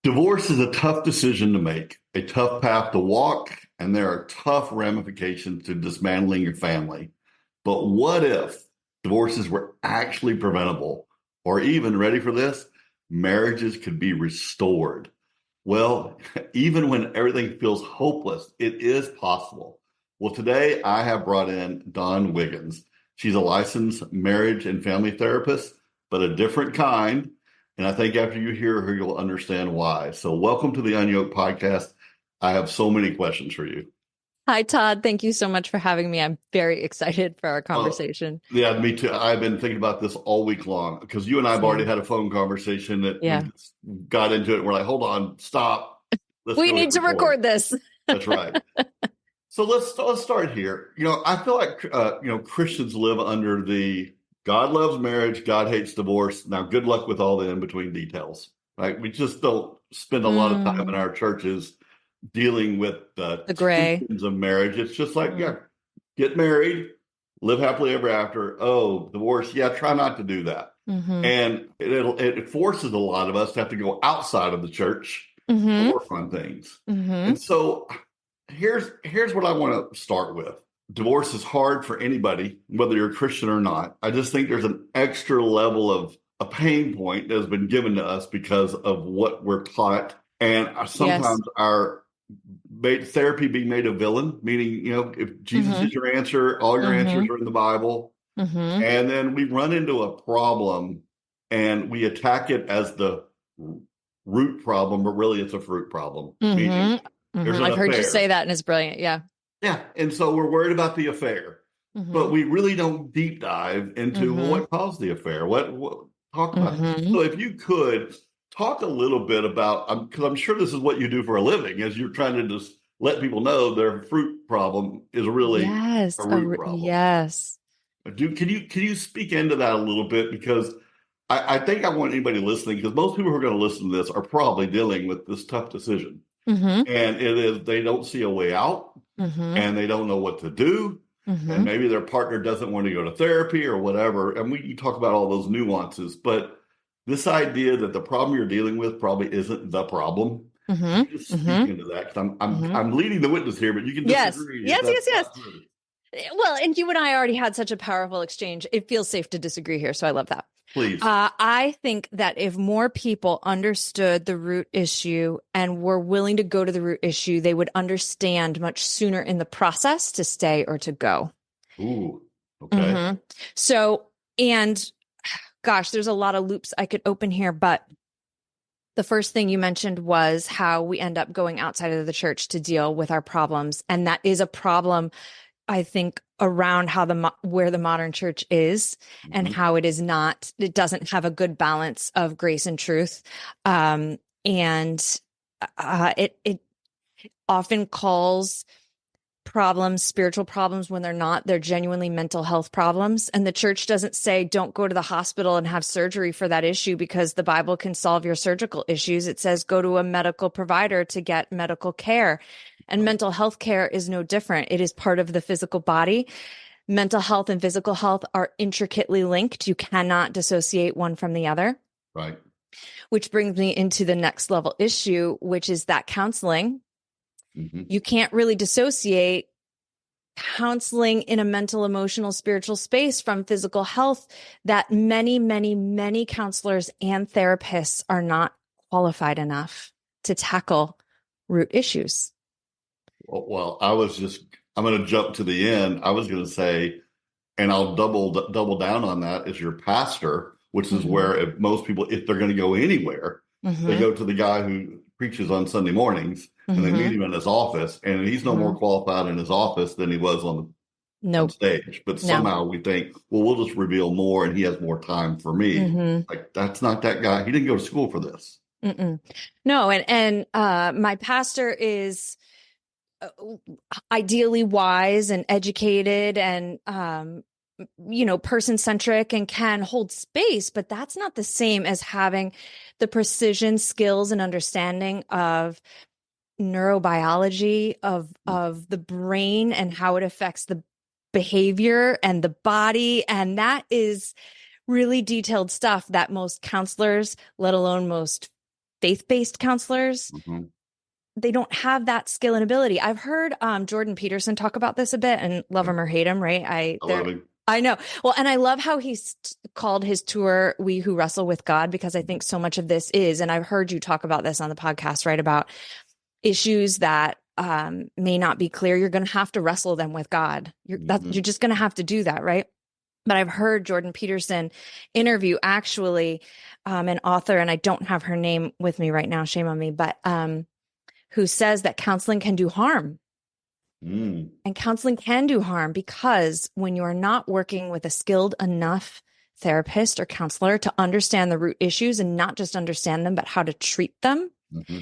Divorce is a tough decision to make, a tough path to walk, and there are tough ramifications to dismantling your family. But what if divorces were actually preventable? Or even, ready for this, marriages could be restored? Well, even when everything feels hopeless, it is possible. Well, today I have brought in Dawn Wiggins. She's a licensed marriage and family therapist, but a different kind. And I think after you hear her, you'll understand why. So, welcome to the UnYoked podcast. I have so many questions for you. Hi, Todd. Thank you so much for having me. I'm very excited for our conversation. Yeah, me too. I've been thinking about this all week long because you and I have already Same. had a phone conversation that Yeah. we got into it. And we're like, hold on, stop. We need to record this. That's right. So let's start here. I feel like Christians live under the God loves marriage, God hates divorce. Now, good luck with all the in between details. Right? We just don't spend a lot of time in our churches dealing with the gray tensions of marriage. It's just like, yeah, get married, live happily ever after. Oh, divorce, yeah, try not to do that. And it forces a lot of us to have to go outside of the church to work on things. And so here's what I want to start with. Divorce is hard for anybody, whether you're a Christian or not. I just think there's an extra level of a pain point that has been given to us because of what we're taught. And sometimes our therapy being made a villain, meaning, if Jesus is your answer, all your answers are in the Bible. And then we run into a problem and we attack it as the root problem, but really it's a fruit problem. Meaning I've heard you say that, and it's brilliant. Yeah. Yeah. And so we're worried about the affair, but we really don't deep dive into what caused the affair. What talk about it. So if you could talk a little bit about, because I'm sure this is what you do for a living, as you're trying to just let people know their fruit problem is really a root problem. Yes. Can you speak into that a little bit? Because I think I want anybody listening, because most people who are going to listen to this are probably dealing with this tough decision. And it is, they don't see a way out and they don't know what to do. And maybe their partner doesn't want to go to therapy or whatever. And we talk about all those nuances, but this idea that the problem you're dealing with probably isn't the problem. Just speak into that, because I'm leading the witness here, but you can disagree. Yes. Well, and you and I already had such a powerful exchange. It feels safe to disagree here, so I love that. Please. I think that if more people understood the root issue and were willing to go to the root issue, they would understand much sooner in the process to stay or to go. Ooh, okay. So, and gosh, there's a lot of loops I could open here, but the first thing you mentioned was how we end up going outside of the church to deal with our problems. And that is a problem, I think, around how where the modern church is and how it is not, it doesn't have a good balance of grace and truth. It often calls problems spiritual problems when they're not. They're genuinely mental health problems. And the church doesn't say, don't go to the hospital and have surgery for that issue because the Bible can solve your surgical issues. It says, go to a medical provider to get medical care. And mental health care is no different. It is part of the physical body. Mental health and physical health are intricately linked. You cannot dissociate one from the other. Right. Which brings me into the next level issue, which is that counseling. You can't really dissociate counseling in a mental, emotional, spiritual space from physical health, that many counselors and therapists are not qualified enough to tackle root issues. Well, I'm going to jump to the end. I was going to say, and I'll double down on that, as your pastor, which is where if most people, if they're going to go anywhere, they go to the guy who preaches on Sunday mornings and they meet him in his office, and he's no more qualified in his office than he was on stage. But somehow we think, well, we'll just reveal more and he has more time for me. Like, that's not that guy. He didn't go to school for this. No. And my pastor is ideally wise and educated and, person-centric and can hold space, but that's not the same as having the precision, skills, and understanding of neurobiology of the brain and how it affects the behavior and the body. And that is really detailed stuff that most counselors, let alone most faith-based counselors, Mm-hmm. they don't have that skill and ability. I've heard Jordan Peterson talk about this a bit, and love him or hate him, right? I love him. I know. Well, and I love how he's called his tour "We Who Wrestle with God," because I think so much of this is, and I've heard you talk about this on the podcast, right? About issues that may not be clear. You're going to have to wrestle them with God. You're just going to have to do that, right? But I've heard Jordan Peterson interview actually an author, and I don't have her name with me right now. Shame on me, but who says that counseling can do harm. Mm. And counseling can do harm because when you are not working with a skilled enough therapist or counselor to understand the root issues and not just understand them, but how to treat them, Mm-hmm.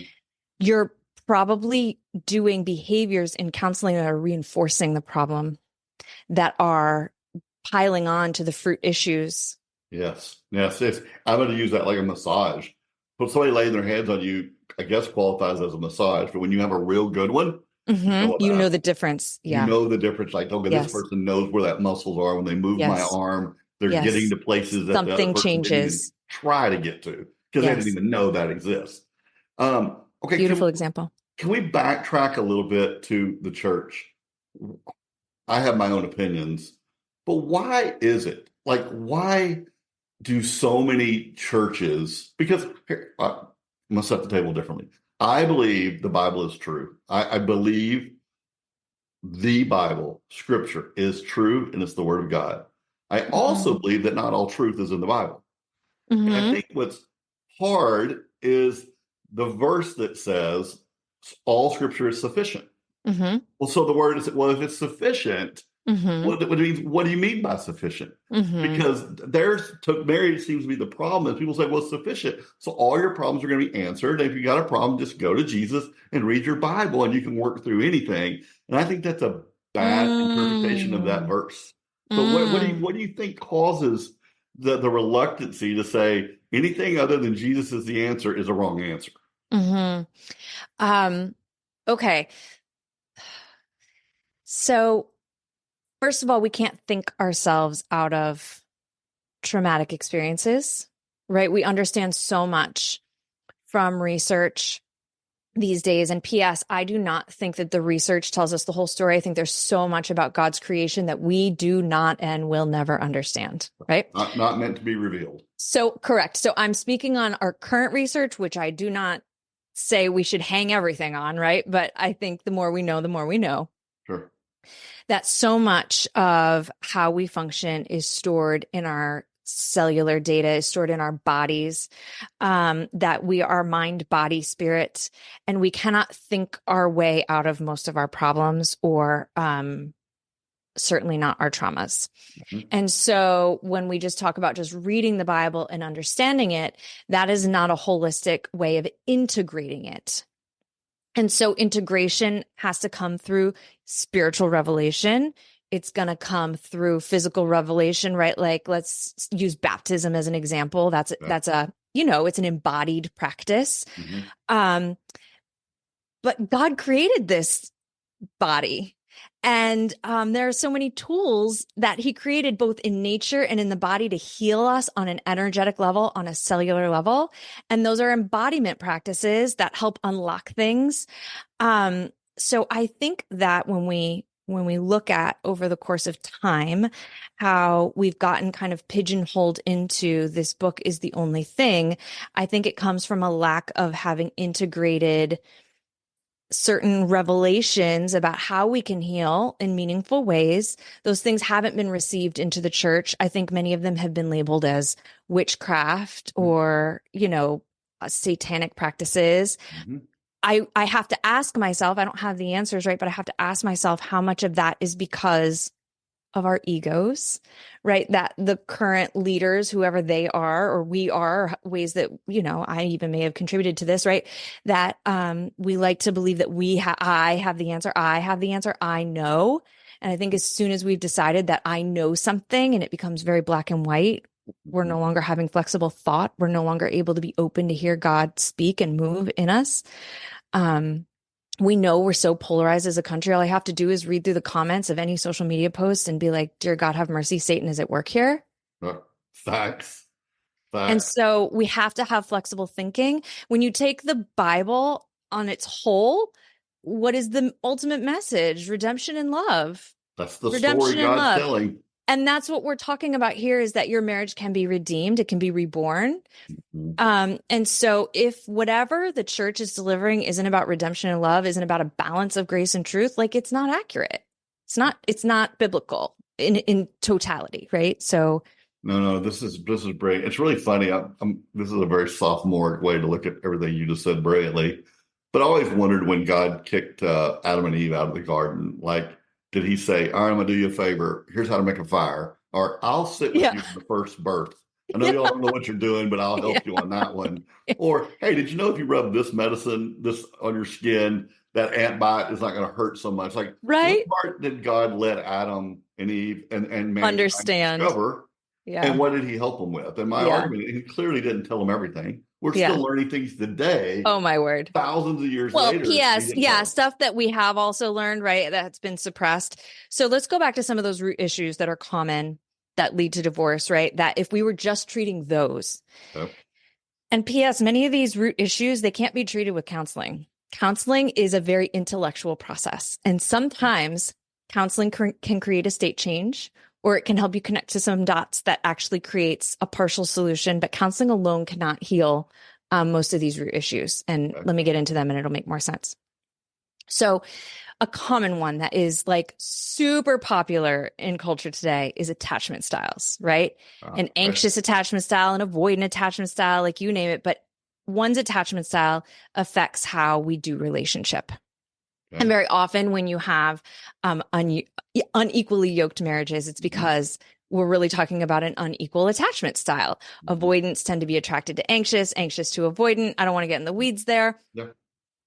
you're probably doing behaviors in counseling that are reinforcing the problem, that are piling on to the fruit issues. Yes. I'm going to use that like a massage. When somebody laying their hands on you, I guess qualifies as a massage, but when you have a real good one, you Mm-hmm. know You know that. the difference. You Yeah. know the difference. Like, okay, this Yes. person knows where that muscles are. When they move my Yes. arm, they're getting Yes. to places that the other Something person didn't even changes. try to get to because they didn't Yes. even know that exists. Okay, Beautiful example. can we backtrack a little bit to the church? I have my own opinions, but why is it? Like, why do so many churches? Because here, I'm gonna set the table differently. I believe the Bible is true. I believe the Bible, Scripture, is true and it's the Word of God. I also Mm-hmm. believe that not all truth is in the Bible. And I Mm-hmm. think what's hard is the verse that says all Scripture is sufficient. Mm-hmm. Well, so the word is, well, if it's sufficient, Mm-hmm. what do you mean by sufficient? Mm-hmm. Because there's to Mary seems to be the problem is people say, well, it's sufficient. So all your problems are going to be answered. And if you got a problem, just go to Jesus and read your Bible and you can work through anything. And I think that's a bad interpretation of that Mm. verse. So Mm. what do you think causes the reluctancy to say anything other than Jesus is the answer is a wrong answer? Mm-hmm. Okay. So first of all, we can't think ourselves out of traumatic experiences, right? We understand so much from research these days. And P.S., I do not think that the research tells us the whole story. I think there's so much about God's creation that we do not and will never understand, right? Not meant to be revealed. So, correct. So I'm speaking on our current research, which I do not say we should hang everything on, right? But I think the more we know, the more we know. Sure. That so much of how we function is stored in our cellular data, is stored in our bodies, that we are mind, body, spirit, and we cannot think our way out of most of our problems or certainly not our traumas. Mhm. And so when we just talk about just reading the Bible and understanding it, that is not a holistic way of integrating it. And so integration has to come through spiritual revelation. It's going to come through physical revelation, right? Like let's use baptism as an example. Yeah. That's a, you know, it's an embodied practice. Mhm. Um, but God created this body. And there are so many tools that he created both in nature and in the body to heal us on an energetic level, on a cellular level. And those are embodiment practices that help unlock things. So I think that when we look at over the course of time, how we've gotten kind of pigeonholed into this book is the only thing, I think it comes from a lack of having integrated certain revelations about how we can heal in meaningful ways. Those things haven't been received into the church. I think many of them have been labeled as witchcraft or, you know, satanic practices. Mhm. I have to ask myself, I don't have the answers, right? But I have to ask myself how much of that is because of our egos, right? That the current leaders, whoever they are, or we are, ways that, you know, I even may have contributed to this, right? That we like to believe that I have the answer. I have the answer. I know. And I think as soon as we've decided that I know something and it becomes very black and white, we're no longer having flexible thought. We're no longer able to be open to hear God speak and move in us. We know we're so polarized as a country. All I have to do is read through the comments of any social media post and be like, dear God, have mercy. Satan is at work here. Facts. And Facts. so we have to have flexible thinking. When you take the Bible on its whole, what is the ultimate message? Redemption and love. That's the story Redemption and God's love. telling. And that's what we're talking about here, is that your marriage can be redeemed. It can be reborn. Mhm. And so if whatever the church is delivering isn't about redemption and love, isn't about a balance of grace and truth, like it's not accurate. It's not biblical in totality, right? So No, this is brilliant. It's really funny. This is a very sophomoric way to look at everything you just said brilliantly. But I always wondered when God kicked Adam and Eve out of the garden, like, did he say, "All right, I'm gonna do you a favor. Here's how to make a fire," or "I'll sit with yeah, you in the first birth. I know yeah, y'all don't know what you're doing, but I'll yeah, help you on that one." Or, "Hey, did you know if you rub this on your skin, that ant bite is not going to hurt so much?" Like, what right? part did God let Adam and Eve and mankind Understand. discover? And Yeah, what did he help them with? And my yeah, argument, he clearly didn't tell them everything. We're still yeah. learning things today, Oh my word. thousands of years Well, later. He P.S. didn't tell Yeah, them. stuff that we have also learned, right? That's been suppressed. So let's go back to some of those root issues that are common that lead to divorce, right? That if we were just treating those, Yep. and P.S., many of these root issues, they can't be treated with counseling. Counseling is a very intellectual process. And sometimes counseling can create a state change, or it can help you connect to some dots that actually creates a partial solution. But counseling alone cannot heal most of these root issues. And Okay. let me get into them and it'll make more sense. So, a common one that is like super popular in culture today is attachment styles, right? An Okay. anxious attachment style, an avoidant attachment style, like you name it. But one's attachment style affects how we do relationship. And Okay. very often when you have unequally yoked marriages, it's Mhm. because we're really talking about an unequal attachment style. Mhm. Avoidants tend to be attracted to anxious, anxious to avoidant. I don't want to get in the weeds there. Yeah.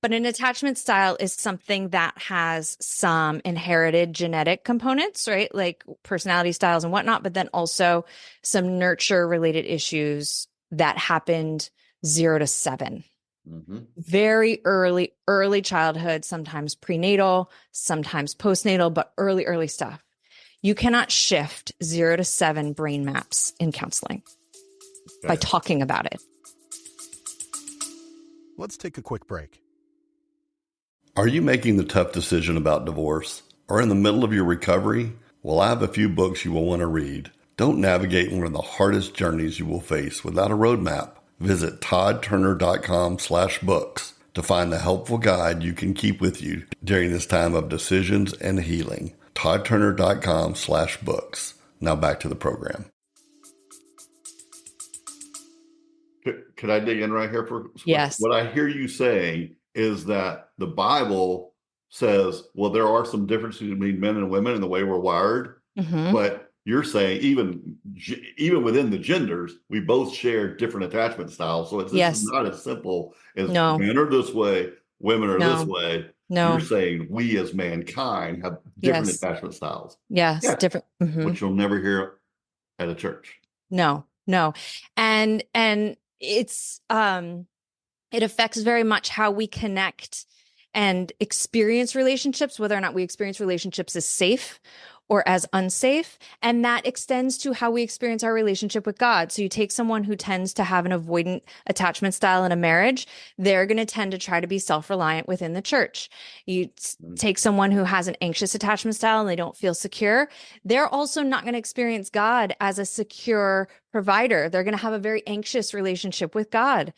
But an attachment style is something that has some inherited genetic components, right? Like personality styles and whatnot, but then also some nurture related issues that happened 0 to 7. Mhm. Very early childhood, sometimes prenatal, sometimes postnatal, but early stuff. You cannot shift 0 to 7 brain maps in counseling by Okay. talking about it. Let's take a quick break. Are you making the tough decision about divorce or in the middle of your recovery? Well, I have a few books you will want to read. Don't navigate one of the hardest journeys you will face without a roadmap. Visit toddturner.com/books to find the helpful guide you can keep with you during this time of decisions and healing. toddturner.com/books. Now back to the program. Could I dig in right here for Yes. what I hear you saying is that the Bible says, well, there are some differences between men and women in the way we're wired, Mm-hmm. but you're saying even within the genders, we both share different attachment styles. So this is Yes. not as simple as No, men are this way, women are this no, way. You're no. saying we as mankind have different Yes. attachment styles. Yes. Yeah, Different. Mm-hmm. which you'll never hear at a church. No, no. And it affects very much how we connect and experience relationships, whether or not we experience relationships as safe or as unsafe. And that extends to how we experience our relationship with God. So you take someone who tends to have an avoidant attachment style in a marriage, they're going to tend to try to be self-reliant within the church. You take someone who has an anxious attachment style and they don't feel secure, they're also not going to experience God as a secure provider. They're going to have a very anxious relationship with God.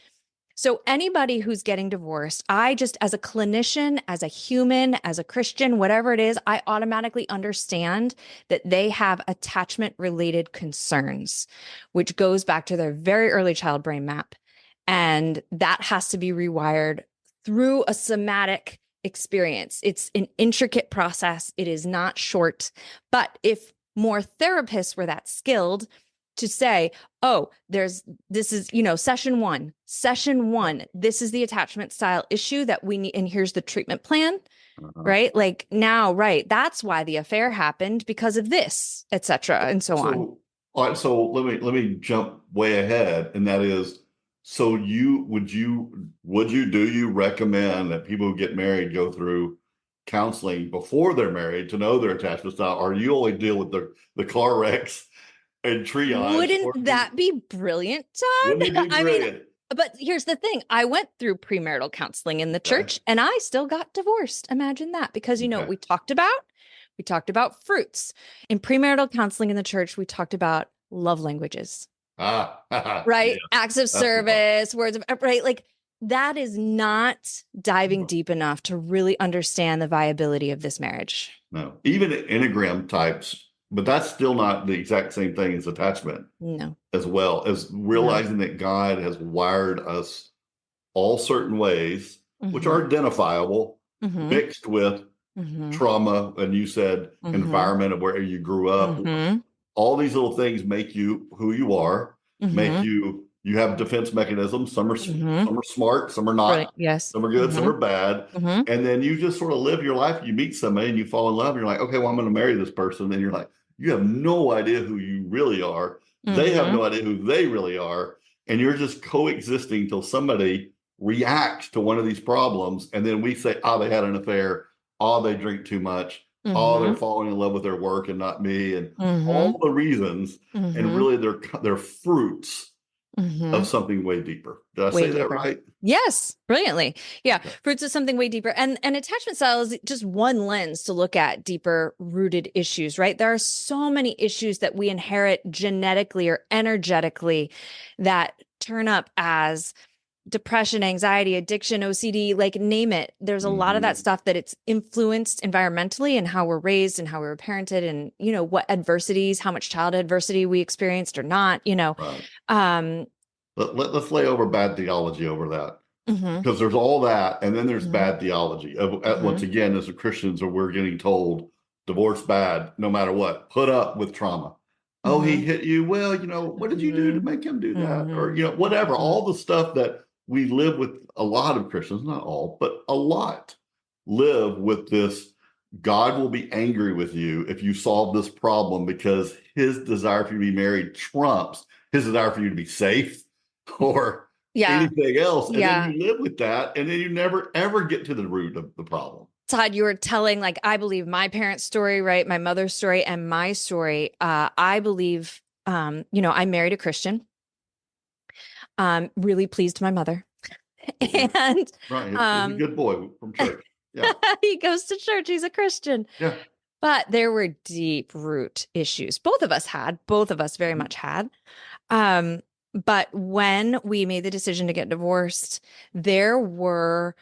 So anybody who's getting divorced, I just, as a clinician, as a human, as a Christian, whatever it is, I automatically understand that they have attachment related concerns, which goes back to their very early child brain map. And that has to be rewired through a somatic experience. It's an intricate process. It is not short. But if more therapists were that skilled to say, oh, this is, session one, this is the attachment style issue that we need, and here's the treatment plan, Uh-huh. right? Like now, right, that's why the affair happened because of this, etc., and so on. All right, so let me jump way ahead, and that is, so do you recommend that people who get married go through counseling before they're married to know their attachment style, or you only deal with the car wrecks and triage. Wouldn't that be brilliant, Todd? Wouldn't it be I mean, brilliant? but here's the thing. I went through premarital counseling in the Okay. church and I still got divorced. Imagine that. Because you know what Okay. we talked about fruits. In premarital counseling in the church, we talked about love languages. Yeah, Right? Acts of that's the one. service, words of right. Like that is not diving deep enough to really understand the viability of this marriage. No, even Enneagram types, but that's still not the exact same thing as attachment, No, as well as no. realizing that God has wired us all certain ways, which Mm-hmm. are identifiable, Mm-hmm. mixed with Mm-hmm. trauma, and you said Mm-hmm. environment of where you grew up. Mm-hmm. All these little things make you who you are, make Mm-hmm. you have defense mechanisms. Mm-hmm. Some are smart, some are Brilliant. not, Yes. some are good, some Mm-hmm. are bad. Mm-hmm. And then you just sort of live your life. You meet somebody and you fall in love, and you're like, okay, well, I'm going to marry this person. And you're like, you have no idea who you really are. They have Mm-hmm. no idea who they really are. And you're just coexisting till somebody reacts to one of these problems. And then we say, oh, they had an affair. Oh, they drink too much. Oh, they're Mm-hmm. falling in love with their work and not me. And Mm-hmm. all the reasons. And Mm-hmm. really, they're fruits Mm-hmm. of something way deeper. Did I Way say that deeper. right? Yes, brilliantly. Yeah, Okay. fruits of something way deeper. And attachment style is just one lens to look at deeper rooted issues, right? There are so many issues that we inherit genetically or energetically that turn up as depression, anxiety, addiction, OCD, like name it. There's a lot of that Mhm. stuff that it's influenced environmentally and how we're raised and how we were parented and, you know, what adversities, how much childhood adversity we experienced or not, you know. Right. Um, Let's lay over bad theology over that, mhm, because there's all that, and then there's mhm, bad theology. Once mhm, again, as a Christians, we're getting told divorce bad, no matter what. Put up with trauma. Oh, he mhm, hit you. Well, what did you do to mhm, make him do that? Or mhm, whatever. mhm. All the stuff that we live with. A lot of Christians, not all, but a lot, live with this. God will be angry with you if you solve this problem because his desire for you to be married trumps his desire for you to be safe or Yeah. anything else. And then Yeah. you live with that, and then you never ever get to the root of the problem. Todd, you were telling, like, I believe my parents' story, right? My mother's story and my story. I believe, you know, I married a Christian, really pleased my mother. Okay. And Right. He's a um, good boy from church. Yeah. he goes to church. He's a Christian. Yeah. But there were deep root issues. Both of us very Mhm. much had. Um, but when we made the decision to get divorced, there were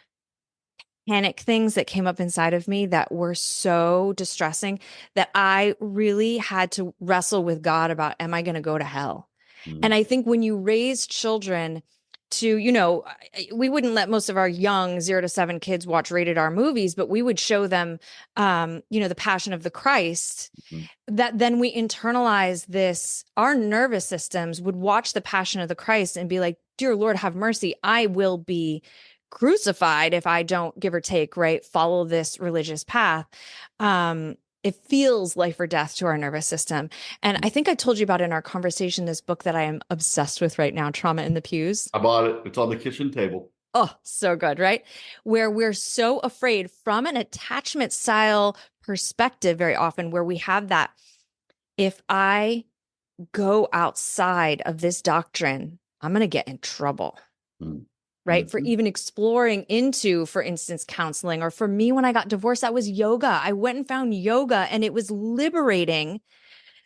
panic things that came up inside of me that were so distressing that I really had to wrestle with God about, am I going to go to hell? And Mhm. I think when you raise children to, you know, we wouldn't let most of our young 0 to 7 kids watch rated R movies, but we would show them, you know, the Passion of the Christ. Mhm. That then we internalize this. Our nervous systems would watch the Passion of the Christ and be like, "Dear Lord, have mercy. I will be crucified if I don't give or take, right? Follow this religious path." It feels life or death to our nervous system. And I think I told you about in our conversation this book that I am obsessed with right now, Trauma in the Pews. I bought it. It's on the kitchen table. Oh, so good, right? Where we're so afraid from an attachment style perspective, very often, where we have that, if I go outside of this doctrine, I'm going to get in trouble, right? For Mm-hmm. even exploring into, for instance, counseling. Or for me, when I got divorced, that was yoga. I went and found yoga and it was liberating.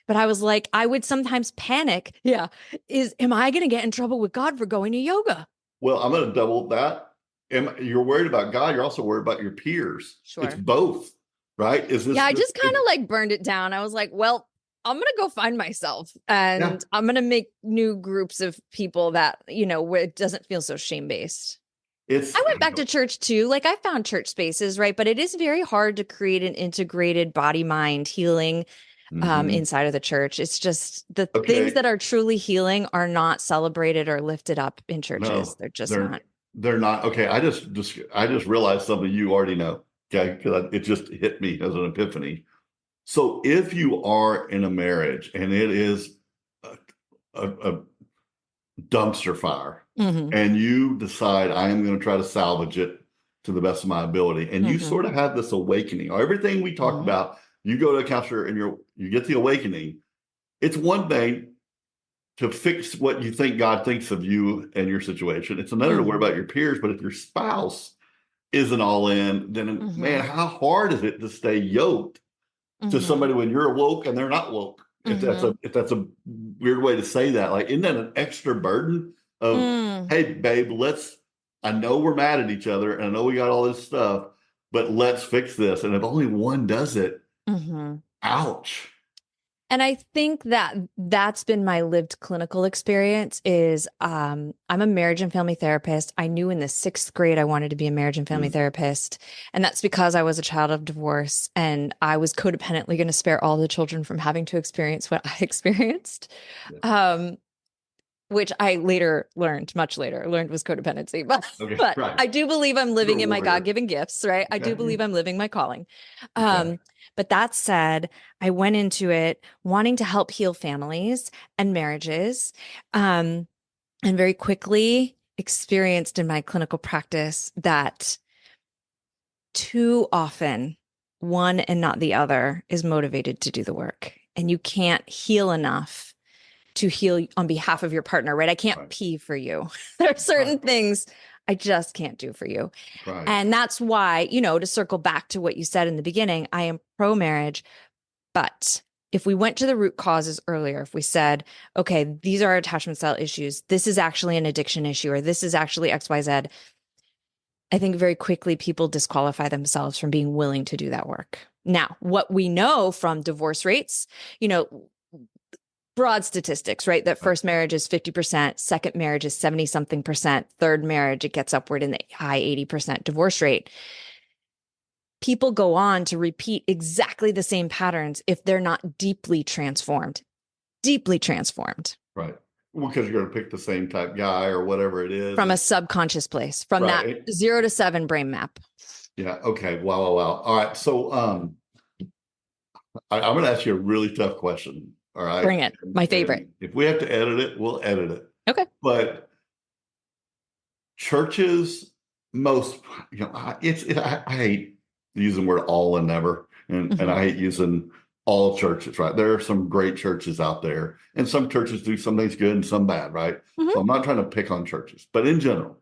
But I was like, I would sometimes panic. Yeah. Am I going to get in trouble with God for going to yoga? Well, I'm going to double that. You're worried about God. You're also worried about your peers. It's Sure. both, right? Is Yeah, this I this? just kind of like burned it down. I was like, well, I'm going to go find myself Yeah. and I'm going to make new groups of people that, you know, where it doesn't feel so shame based. It's I went back to church too. Like I found church spaces, right? But it is very hard to create an integrated body mind healing Mhm. inside of the church. It's just the things Okay. that are truly healing are not celebrated or lifted up in churches. No, They're just they're not. they're not. Okay, I just realized something you already know. Okay, because it just hit me as an epiphany. So if you are in a marriage and it is a dumpster fire, Hmm. and you decide I am going to try to salvage it to the best of my ability, and you Hmm. sort of have this awakening, or everything we talked Hmm. about, you go to a counselor and you get the awakening. it's one thing to fix what you think God thinks of you and your situation. It's another to worry about your peers. But if your spouse isn't all in, then man, how hard is it to stay yoked to somebody when you're woke and they're not woke? If that's a weird way to say that, like, isn't that an extra burden of, hey, babe, I know we're mad at each other and I know we got all this stuff, but let's fix this. And if only one does it, ouch. And I think that that's been my lived clinical experience is I'm a marriage and family therapist. I knew in the 6th grade I wanted to be a marriage and family therapist. And that's because I was a child of divorce and I was codependently going to spare all the children from having to experience what I experienced. Which I much later learned was codependency. But Right. I do believe I'm living in my God-given gifts, right? I do believe I'm living my calling. But that said, I went into it wanting to help heal families and marriages, and very quickly experienced in my clinical practice that too often one and not the other is motivated to do the work. And you can't heal enough to heal on behalf of your partner, right? I can't pee for you. There are certain things I just can't do for you. And that's why, to circle back to what you said in the beginning, I am pro-marriage. But if we went to the root causes earlier, if we said, okay, these are attachment style issues, this is actually an addiction issue, or this is actually XYZ, I think very quickly people disqualify themselves from being willing to do that work. Now, what we know from divorce rates, broad statistics, right? That first marriage is 50%, second marriage is 70 something percent, third marriage, it gets upward in the high 80% divorce rate. People go on to repeat exactly the same patterns if they're not deeply transformed. Right. Well, because you're going to pick the same type guy or whatever it is. From a subconscious place, from that 0 to 7 brain map. Yeah. Okay. Wow. All right. So I'm going to ask you a really tough question. All right. Bring it. My favorite. And if we have to edit it, we'll edit it. Okay. But churches, I hate using the word all and never, and I hate using all churches, right? There are some great churches out there, and some churches do some things good and some bad, right? So I'm not trying to pick on churches, but in general,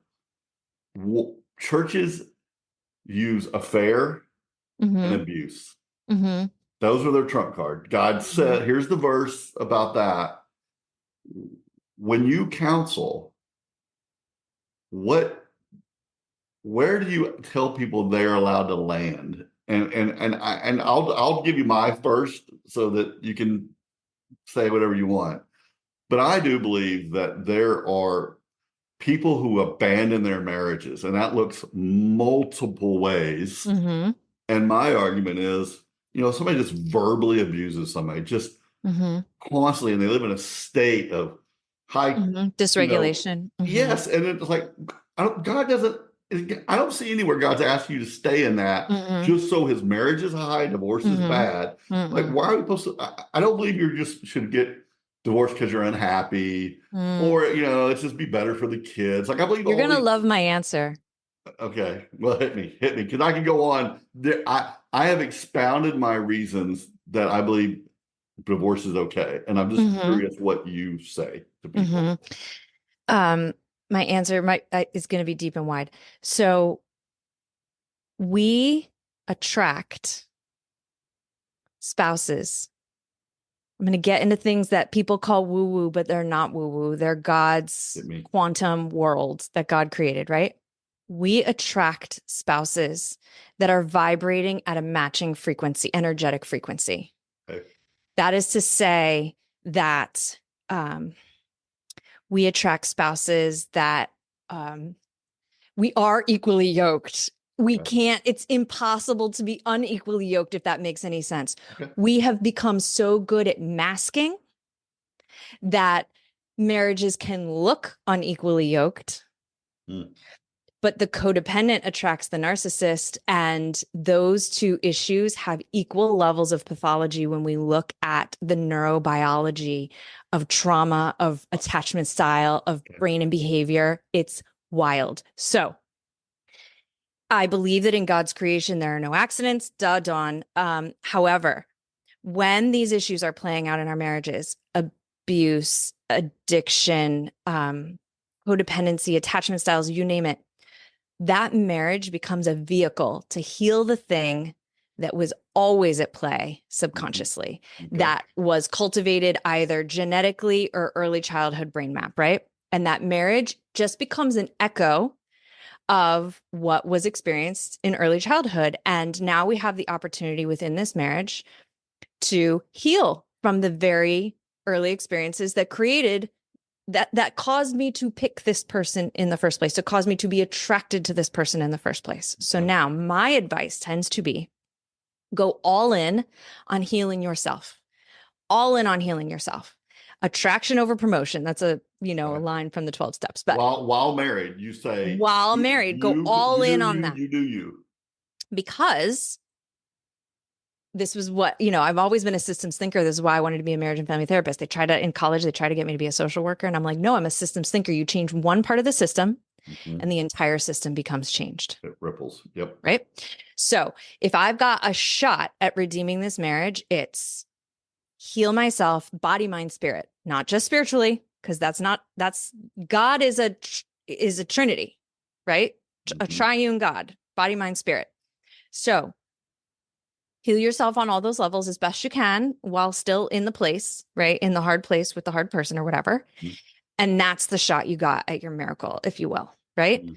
churches use affair and abuse. Those are their trump card. God said, here's the verse about that. When you counsel, where do you tell people they're allowed to land? And I'll give you my first so that you can say whatever you want. But I do believe that there are people who abandon their marriages, and that looks multiple ways. And my argument is, somebody just verbally abuses somebody, just constantly, and they live in a state of high dysregulation. Yes, and it's like God doesn't. I don't see anywhere God's asked you to stay in that just so his marriage is high, divorce is bad. Like, why are we supposed to? I don't believe you just should get divorced because you're unhappy, or it's just be better for the kids. Like, I believe you're gonna love my answer. Okay, well, hit me, because I can go on. I have expounded my reasons that I believe divorce is okay, and I'm just curious what you say to people. My answer is going to be deep and wide. So we attract spouses. I'm going to get into things that people call woo-woo, but they're not woo-woo. They're God's quantum world that God created, right? We attract spouses that are vibrating at a matching frequency, energetic frequency. Okay. That is to say that we attract spouses that we are equally yoked. We can't, it's impossible to be unequally yoked, if that makes any sense. We have become so good at masking that marriages can look unequally yoked. But the codependent attracts the narcissist, and those two issues have equal levels of pathology when we look at the neurobiology of trauma, of attachment style, of brain and behavior. It's wild. So I believe that in God's creation, there are no accidents, Dawn. However, when these issues are playing out in our marriages, abuse, addiction, codependency, attachment styles, you name it, that marriage becomes a vehicle to heal the thing that was always at play subconsciously, that was cultivated either genetically or early childhood brain map, right? And that marriage just becomes an echo of what was experienced in early childhood. And now we have the opportunity within this marriage to heal from the very early experiences that created that caused me to pick this person in the first place, to cause me to be attracted to this person in the first place. So now my advice tends to be go all in on healing yourself, all in on healing yourself. Attraction over promotion. That's a line from the 12 steps. But while married, you say while married, go all in on that. You do you. Because this was what, I've always been a systems thinker. This is why I wanted to be a marriage and family therapist. In college, they try to get me to be a social worker. And I'm like, no, I'm a systems thinker. You change one part of the system and the entire system becomes changed. It ripples. Yep. Right. So if I've got a shot at redeeming this marriage, it's heal myself, body, mind, spirit, not just spiritually, because that's God is a Trinity, right? A triune God, body, mind, spirit. So heal yourself on all those levels as best you can while still in the place, right? In the hard place with the hard person or whatever. And that's the shot you got at your miracle, if you will, right?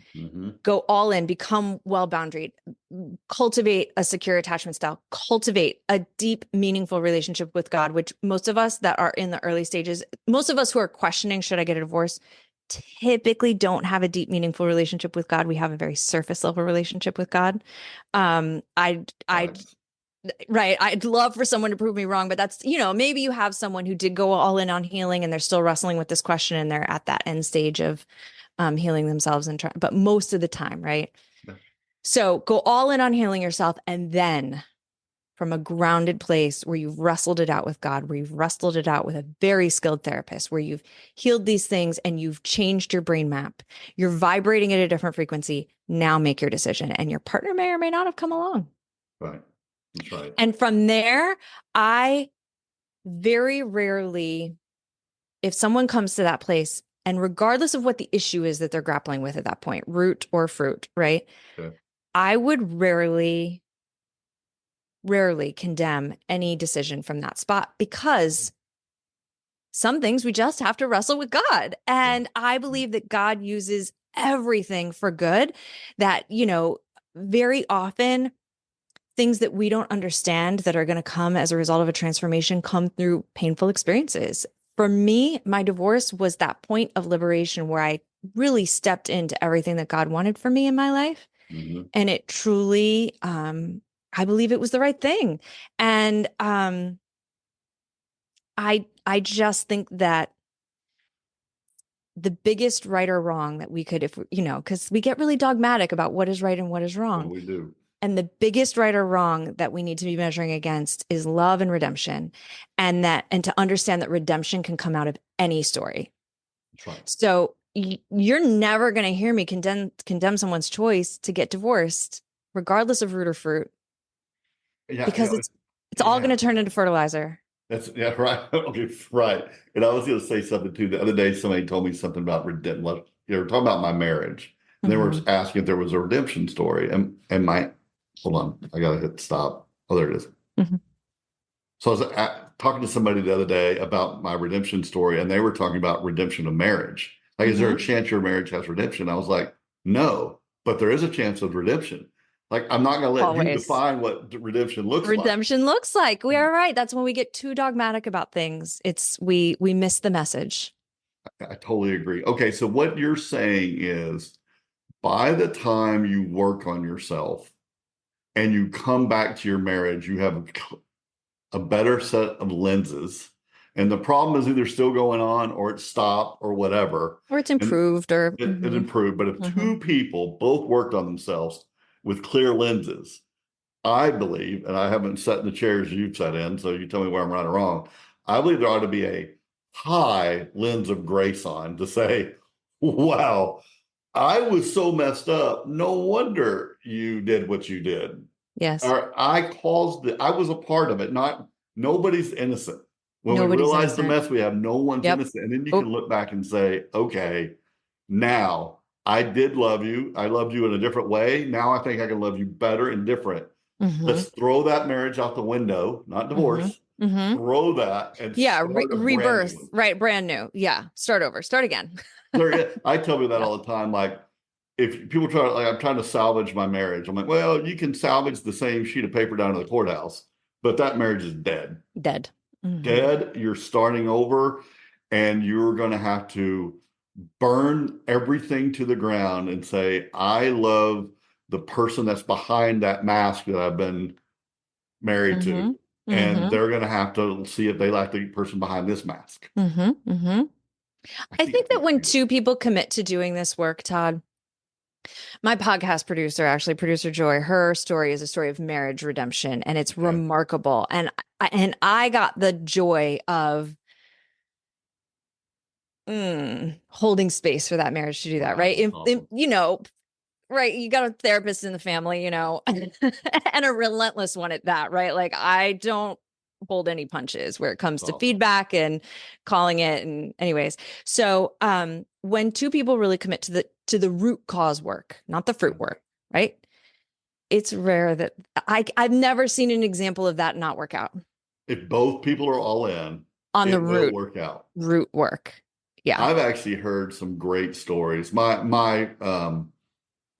Go all in, become well-boundaried, cultivate a secure attachment style, cultivate a deep, meaningful relationship with God, which most of us that are in the early stages, most of us who are questioning, should I get a divorce, typically don't have a deep, meaningful relationship with God. We have a very surface level relationship with God. Right. I'd love for someone to prove me wrong, but that's, maybe you have someone who did go all in on healing and they're still wrestling with this question and they're at that end stage of healing themselves but most of the time, right? Yeah. So go all in on healing yourself. And then from a grounded place where you've wrestled it out with God, where you've wrestled it out with a very skilled therapist, where you've healed these things and you've changed your brain map, you're vibrating at a different frequency. Now make your decision. And your partner may or may not have come along. Right. That's right. And from there, I very rarely, if someone comes to that place, and regardless of what the issue is that they're grappling with at that point, root or fruit, right? Okay. I would rarely condemn any decision from that spot, because some things we just have to wrestle with God. And I believe that God uses everything for good, that, very often things that we don't understand that are going to come as a result of a transformation come through painful experiences. For me, my divorce was that point of liberation where I really stepped into everything that God wanted for me in my life. And it truly, I believe it was the right thing. And I just think that the biggest right or wrong that we could, because we get really dogmatic about what is right and what is wrong. Oh, we do. And the biggest right or wrong that we need to be measuring against is love and redemption. And to understand that redemption can come out of any story. That's right. So you're never going to hear me condemn someone's choice to get divorced, regardless of root or fruit. Yeah, because it's all going to turn into fertilizer. Right. Okay, right. And I was going to say something too. The other day, somebody told me something about redemption. They were talking about my marriage. And they were asking if there was a redemption story. And hold on, I got to hit stop. Oh, there it is. So I was talking to somebody the other day about my redemption story, and they were talking about redemption of marriage. Like, is there a chance your marriage has redemption? I was like, no, but there is a chance of redemption. Like, I'm not going to let you define what redemption looks like. Redemption looks like. We are right. That's when we get too dogmatic about things. We miss the message. I totally agree. Okay, so what you're saying is, by the time you work on yourself and you come back to your marriage, you have a better set of lenses. And the problem is either still going on or it's stopped or whatever. Or it's improved it improved. But if two people both worked on themselves with clear lenses, I believe, and I haven't sat in the chairs you've sat in, so you tell me where I'm right or wrong. I believe there ought to be a high lens of grace on to say, wow, I was so messed up. No wonder you did what you did. Yes. Or I was a part of it. Nobody's innocent. When we Nobody's realize the innocent. mess we have, no one's Yep. innocent. And then you can Oh, look back and say, okay, now I did love you. I loved you in a different way. Now I think I can love you better and different. mm-hmm. Let's throw that marriage out the window, not Mm-hmm. divorce. Mm-hmm. Throw that and Yeah. start a brand new Rebirth. one. Right. Brand new. Yeah. Start over. Start again. I tell me that Yeah. all the time. Like, if people try, like, I'm trying to salvage my marriage, I'm like, well, you can salvage the same sheet of paper down to the courthouse, but that marriage is dead. Dead. Mm-hmm. Dead. You're starting over, and you're going to have to burn everything to the ground and say, I love the person that's behind that mask that I've been married Mm-hmm. to. And Mm-hmm. they're going to have to see if they like the person behind this mask. Mm-hmm. Mm-hmm. I I think think that'd that be when beautiful. two people commit to doing this work, Todd, my podcast producer, actually, producer Joy, her story is a story of marriage redemption, and it's Okay. remarkable. And I got the joy of holding space for that marriage to do that, Wow, right? that's awesome. Right. You got a therapist in the family, and a relentless one at that, right? Like I don't hold any punches where it comes That's to awesome. feedback and calling it. And anyways, so when two people really commit to the root cause work, not the Yeah. fruit work, right? It's rare that I've never seen an example of that not work out If both people are all in, on the it will work out. root work. Yeah. I've actually heard some great stories.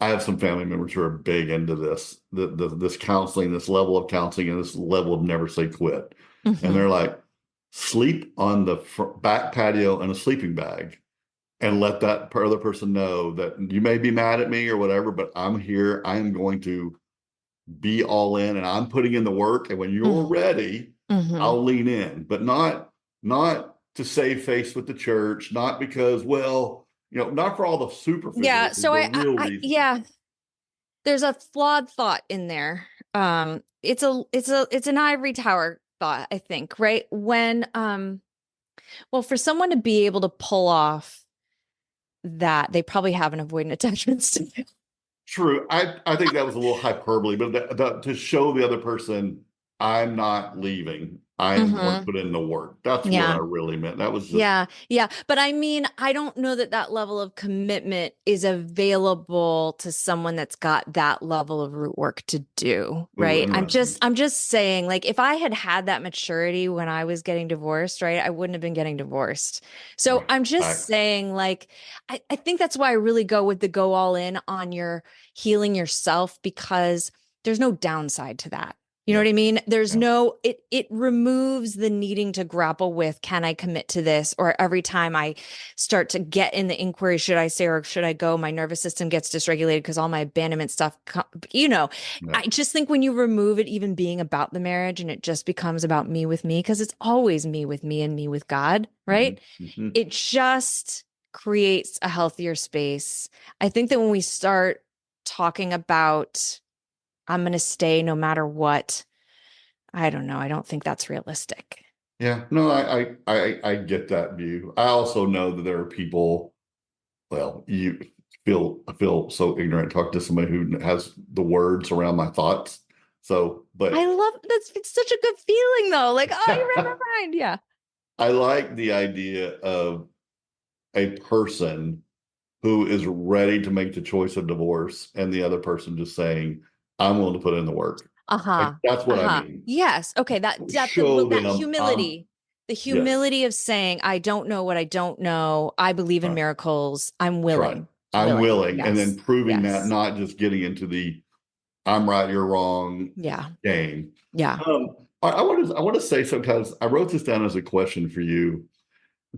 I have some family members who are big into this counseling, this level of counseling, and this level of never say quit. And Hmm. they're like, sleep on the back patio in a sleeping bag and let that other person know that you may be mad at me or whatever, but I'm here. I am going to be all in and I'm putting in the work. And when you're ready, Hmm. I'll lean in, but not to save face with the church, not because, well, not for all the superficial Yeah. reasons, So the real reasons. yeah, there's a flawed thought in there. It's an ivory tower thought, I think, right? Well, for someone to be able to pull off that, they probably have an avoidant attachment style. True. I think that was a little hyperbole, but to show the other person, I'm not leaving. I am going to Hmm. put in the work. That's what I Yeah. really meant. That was just Yeah, yeah. But I mean, I don't know that that level of commitment is available to someone that's got that level of root work to do, ooh, right? interesting. I'm just saying, like, if I had had that maturity when I was getting divorced, right, I wouldn't have been getting divorced. So Right. I'm just Facts. saying, like, I think that's why I really go with the go all in on your healing yourself because there's no downside to that. You know Yeah. what I mean? There's Yeah. no, it removes the needing to grapple with, can I commit to this? Or every time I start to get in the inquiry, should I say or should I go? My nervous system gets dysregulated because all my abandonment stuff, Yeah. I just think when you remove it even being about the marriage and it just becomes about me with me, because it's always me with me and me with God, Hmm. right? Hmm. It just creates a healthier space. I think that when we start talking about, I'm going to stay no matter what. I don't know. I don't think that's realistic. Yeah. No, I get that view. I also know that there are people, well, I feel so ignorant talking to somebody who has the words around my thoughts. So, I but love that's it's such a good feeling though. Like, oh, you read my mind. Yeah. I like the idea of a person who is ready to make the choice of divorce and the other person just saying, I'm willing to put in the work. Like Uh-huh. that's what I Uh-huh. mean. Yes. Okay. Show That them humility. The yes, humility of saying, I don't know what I don't know. I believe in right. miracles. I'm That's right. willing. I'm Willing. willing. And then Yes. proving that, Yes. not just getting into the I'm right, you're wrong Yeah. game. Yeah. I want to say sometimes I wrote this down as a question for you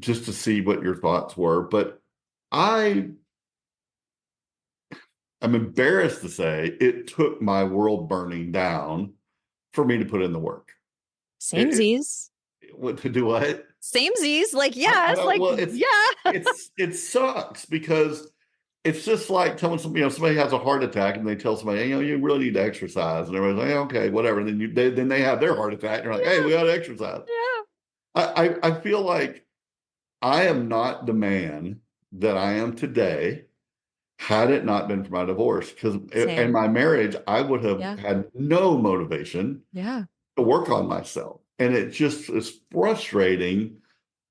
just to see what your thoughts were, but I I'm embarrassed to say it took my world burning down for me to put in the work. It, Samesies. what to do what? Samesies. Like, I yes. don't. Like, Well, yeah. it sucks because it's just like telling somebody has a heart attack and they tell somebody, hey, you really need to exercise, and everybody's like, hey, okay, whatever. And then they have their heart attack, and you're like, hey, we got to exercise. Yeah. I feel like I am not the man that I am today had it not been for my divorce. Because in Same. my marriage, I would have Yeah. had no motivation Yeah. to work on myself. And it just is frustrating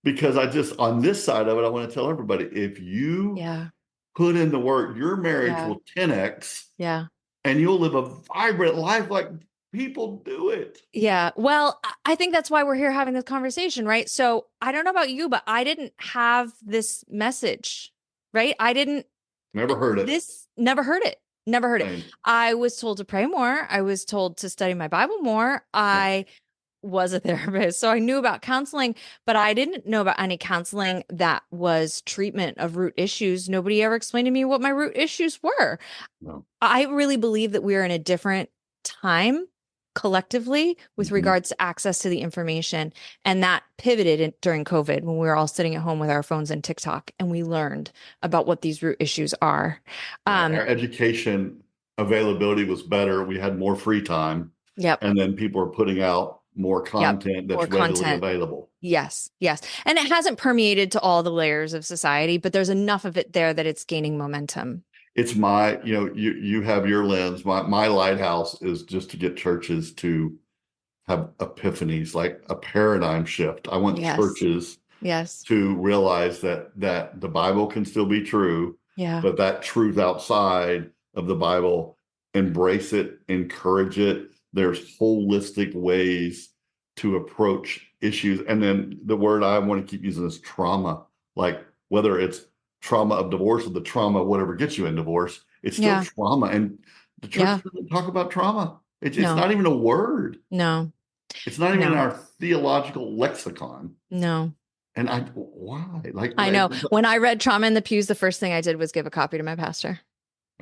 because on this side of it, I want to tell everybody, if you Yeah. put in the work, your marriage Yeah. will 10x Yeah. and you'll live a vibrant life like people do it. Yeah. Well, I think that's why we're here having this conversation, right? So I don't know about you, but I didn't have this message, right? I didn't, Never heard it. this, never heard it. Never heard it. Same. I was told to pray more. I was told to study my Bible more. Yeah. I was a therapist, so I knew about counseling, but I didn't know about any counseling that was treatment of root issues. Nobody ever explained to me what my root issues were. No. I really believe that we're in a different time collectively with Mm-hmm. regards to access to the information. And that pivoted during COVID when we were all sitting at home with our phones and TikTok, and we learned about what these root issues are. Yeah, our education availability was better. We had more free time. Yep. And then people are putting out more Yep. content More that's readily content. available. Yes. Yes. And it hasn't permeated to all the layers of society, but there's enough of it there that it's gaining momentum. It's you have your lens. My lighthouse is just to get churches to have epiphanies, like a paradigm shift. I want Yes. churches Yes. to realize that the Bible can still be true, Yeah. but that truth outside of the Bible, embrace it, encourage it. There's holistic ways to approach issues. And then the word I want to keep using is trauma. Like whether it's trauma of divorce or the trauma of whatever gets you in divorce, it's still Yeah. trauma. And the church Yeah. doesn't talk about trauma. It's No. not even a word. No. It's not even in No. our theological lexicon. No. And why? I know. When I read Trauma in the Pews, the first thing I did was give a copy to my pastor.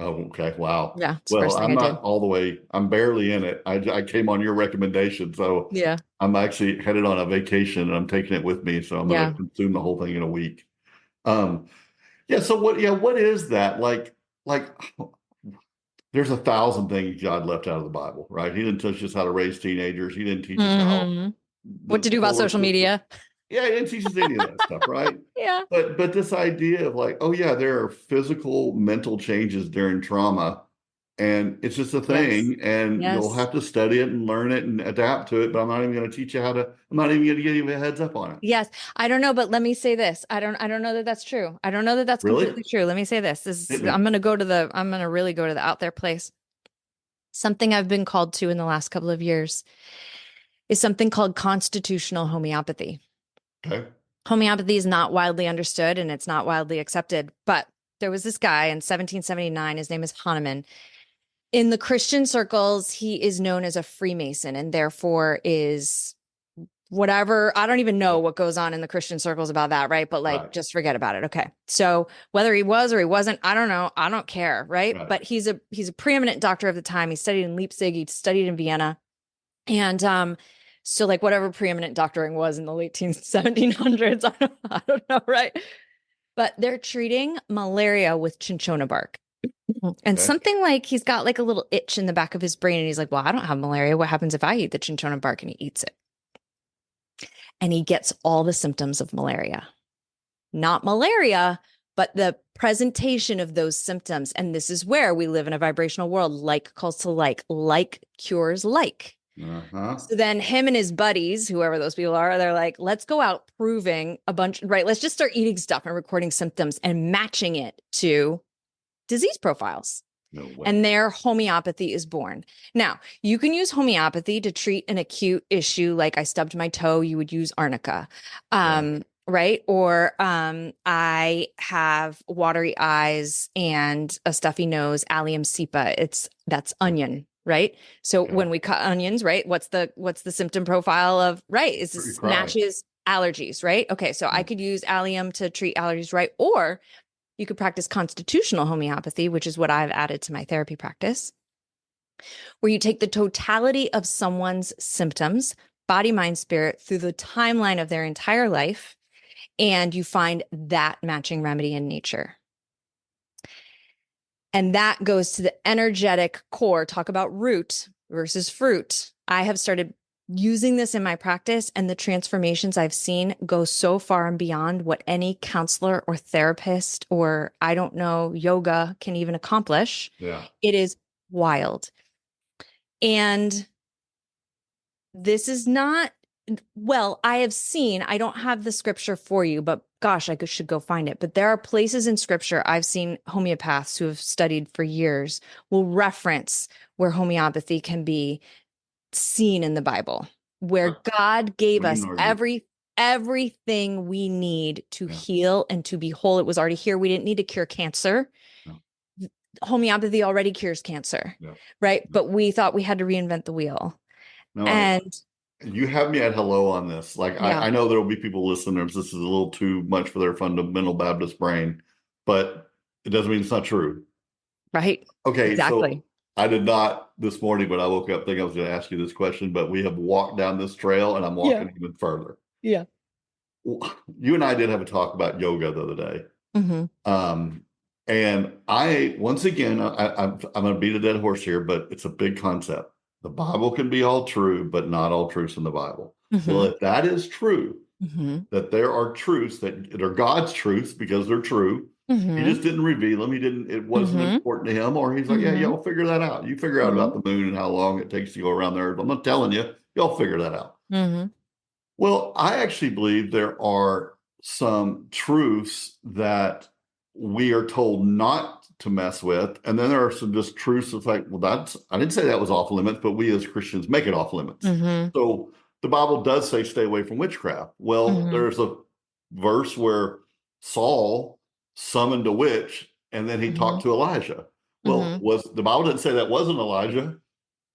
oh, okay. Wow. Yeah. It's the Well, first thing I'm I did. not all the way, I'm barely in it. I came on your recommendation. So Yeah. I'm actually headed on a vacation and I'm taking it with me. So I'm going Yeah. to consume the whole thing in a week. Um, yeah. So what is that? Like there's 1,000 things God left out of the Bible, right? He didn't teach us how to raise teenagers. He didn't teach us how Hmm. What the to do about solar social system. media. Yeah, he didn't teach us any of that stuff, right? Yeah. But this idea of like, oh yeah, there are physical, mental changes during trauma, and it's just a Yes. thing, and you'll Yes. have to study it and learn it and adapt to it. But I'm not even going to teach you how to. I'm not even going to give you a heads up on it. Yes. I don't know, but let me say this. I don't know that that's true. I don't know that that's Really? completely true. Let me say this. Hit me. I'm going to really go to the out there place. Something I've been called to in the last couple of years is something called constitutional homeopathy. Okay. Homeopathy is not widely understood and it's not widely accepted, but there was this guy in 1779. His name is Hahnemann. In the Christian circles, he is known as a Freemason and therefore is whatever. I don't even know what goes on in the Christian circles about that, right? But like, Right. just forget about it. Okay. So whether he was or he wasn't, I don't know. I don't care, right? Right. But he's a preeminent doctor of the time. He studied in Leipzig. He studied in Vienna, and so like whatever preeminent doctoring was in the late 1700s, I don't know, right? But they're treating malaria with cinchona bark. And Okay. something like he's got like a little itch in the back of his brain, and he's like, well, I don't have malaria. What happens if I eat the cinchona bark? And he eats it. And he gets all the symptoms of malaria. Not malaria, but the presentation of those symptoms. And this is where we live in a vibrational world. Like calls to like cures like. Uh-huh. So then him and his buddies, whoever those people are, they're like, let's go out proving a bunch, right? Let's just start eating stuff and recording symptoms and matching it to disease profiles. No way. And their homeopathy is born. Now, you can use homeopathy to treat an acute issue like I stubbed my toe, you would use arnica. Right? Or I have watery eyes and a stuffy nose, allium cepa. That's onion, right? So Okay. when we cut onions, right? What's the symptom profile of, right? Is You this cry. matches allergies, right? Okay, so I could use allium to treat allergies, right? Or you could practice constitutional homeopathy, which is what I've added to my therapy practice, where you take the totality of someone's symptoms, body, mind, spirit, through the timeline of their entire life, and you find that matching remedy in nature. And that goes to the energetic core. Talk about root versus fruit. I have started using this in my practice, and the transformations I've seen go so far and beyond what any counselor or therapist or I don't know, yoga can even accomplish. Yeah. It is wild. And this is not Well, I have seen, I don't have the scripture for you, but gosh, should go find it. But there are places in scripture I've seen homeopaths who have studied for years will reference where homeopathy can be seen in the Bible, where God gave Wouldn't us even argue. everything we need to Yeah. heal and to be whole. It was already here. We didn't need to cure cancer. No. Homeopathy already cures cancer, Yeah. right? Yeah. But we thought we had to reinvent the wheel. No, And you have me at hello on this. Like, yeah, I know there will be people listening. This is a little too much for their fundamental Baptist brain, but it doesn't mean it's not true. right. Okay, so Exactly. I did not this morning, but I woke up thinking I was going to ask you this question, but we have walked down this trail and I'm Yeah. walking even further. Yeah. You and I did have a talk about yoga the other day. Mm-hmm. And once again, I'm going to beat a dead horse here, but it's a big concept. The Bible can be all true, but not all truths in the Bible. Well, Mm-hmm. if that is true, Mm-hmm. that there are truths that are God's truths because they're true. He Mm-hmm. just didn't reveal them. It wasn't Mm-hmm. important to him, or he's like, yeah, Mm-hmm. y'all figure that out. You figure out Mm-hmm. about the moon and how long it takes to go around the earth. I'm not telling you, y'all figure that out. Mm-hmm. Well, I actually believe there are some truths that we are told not to mess with. And then there are some just truths that's like, well, I didn't say that was off limits, but we as Christians make it off limits. Mm-hmm. So the Bible does say stay away from witchcraft. Well, Mm-hmm. there's a verse where Saul summoned a witch and then he Mm-hmm. talked to Elijah. Well, Mm-hmm. was the Bible didn't say that wasn't Elijah.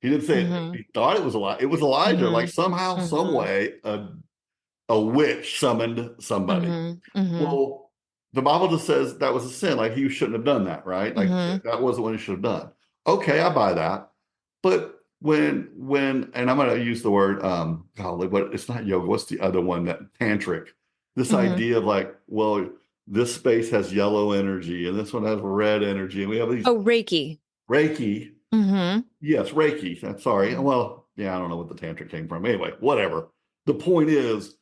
He didn't say it. Mm-hmm. He thought it was Elijah. It was Elijah. Like somehow, some Mm-hmm. way, a witch summoned somebody. Mm-hmm. Mm-hmm. Well, the Bible just says that was a sin. Like he shouldn't have done that, right? Like Mm-hmm. that wasn't what he should have done. Okay, I buy that. But and I'm going to use the word golly, but it's not yoga. What's the other one? That tantric. This Mm-hmm. idea of like, well, this space has yellow energy and this one has red energy, and we have these Oh, Reiki. Reiki. Mm-hmm. Yes, Reiki. I'm sorry. Well, yeah, I don't know what the tantric came from. Anyway, whatever. The point is,